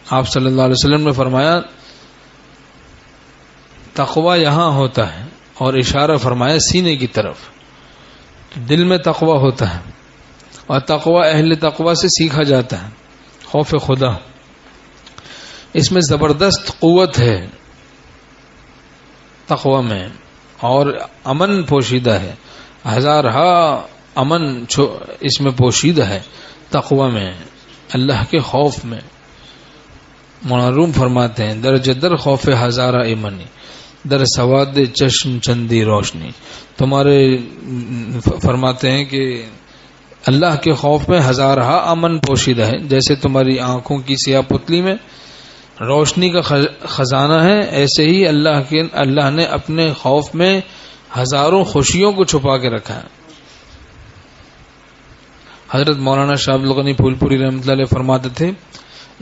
آپ صلی اللہ علیہ وسلم نے فرمایا تقوی یہاں ہوتا ہے، اور اشارہ فرمایا سینے کی طرف، دل میں تقوی ہوتا ہے، اور تقوی اہل تقوی سے سیکھا جاتا ہے، خوف خدا، اس میں زبردست قوت ہے تقوی میں، اور امن پوشیدہ ہے، ہزارہا امن اس میں پوشیدہ ہے تقوی میں، اللہ کے خوف میں۔ مولانا روم فرماتے ہیں درجہ در خوف ہزارہ ایمنی، در سواد چشم چندی روشنی۔ تمہارے فرماتے ہیں کہ اللہ کے خوف میں ہزارہا امن پوشیدہ ہے، جیسے تمہاری آنکھوں کی سیاہ پتلی میں روشنی کا خزانہ ہے، ایسے ہی اللہ نے اپنے خوف میں ہزاروں خوشیوں کو چھپا کے رکھا ہے۔ حضرت مولانا شاہ عبد الغنی پھول پوری رحمۃ اللہ علیہ فرماتے تھے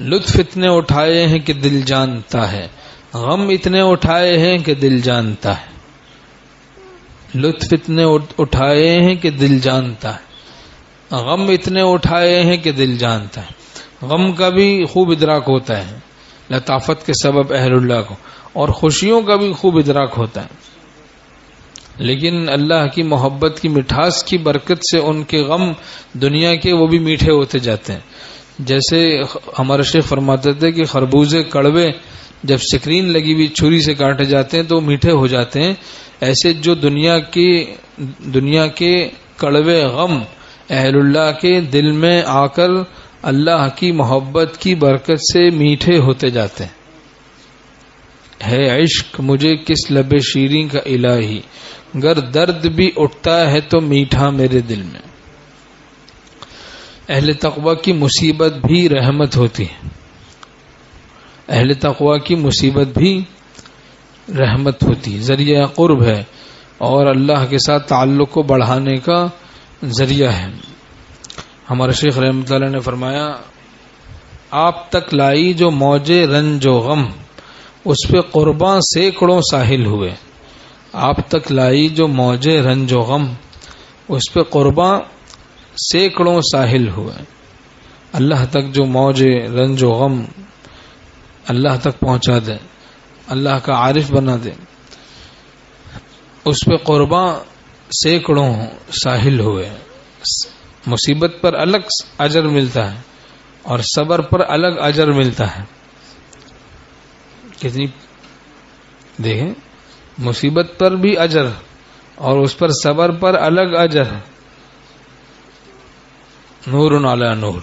لطف اتنے اٹھائے ہیں کہ دل جانتا ہے، غم اتنے اٹھائے ہیں کہ دل جانتا ہے، لطف اتنے اٹھائے ہیں کہ دل جانتا ہے، غم اتنے اٹھائے ہیں کہ دل جانتا ہے۔ غم کا بھی خوب ادراک ہوتا ہے لطافت کے سبب اہل اللہ کو، اور خوشیوں کا بھی خوب ادراک ہوتا ہے، لیکن اللہ کی محبت کی مٹھاس کی برکت سے ان کے غم دنیا کے وہ بھی میٹھے ہوتے جاتے ہیں۔ جیسے ہمارے شیخ فرماتے تھے کہ خربوزے کڑوے جب سکرین لگی ہوئی چھری سے کاٹے جاتے ہیں تو وہ میٹھے ہو جاتے ہیں، ایسے جو دنیا کے کڑوے غم اہل اللہ کے دل میں آ کر اللہ کی محبت کی برکت سے میٹھے ہوتے جاتے ہیں۔ ہے عشق مجھے کس لب شیریں کا الہی، گر درد بھی اٹھتا ہے تو میٹھا میرے دل میں۔ اہل تقوی کی مصیبت بھی رحمت ہوتی ہے، اہل تقوی کی مصیبت بھی رحمت ہوتی ہے، ذریعہ قرب ہے، اور اللہ کے ساتھ تعلق کو بڑھانے کا ذریعہ ہے۔ ہمارے شیخ رحمۃ اللہ نے فرمایا آپ تک لائی جو موجے رنج و غم، اس پہ قرباں سینکڑوں ساحل ہوئے۔ آپ تک لائی جو موجے رنج و غم، اس پہ قرباں سینکڑوں ساحل ہوئے۔ اللہ تک جو موج رنج و غم اللہ تک پہنچا دے، اللہ کا عارف بنا دے، اس پہ قرباں سینکڑوں ساحل ہوئے۔ مصیبت پر الگ اجر ملتا ہے اور صبر پر الگ اجر ملتا ہے۔ کتنی دیکھیں، مصیبت پر بھی اجر اور اس پر صبر پر الگ اجر، نور علی نور۔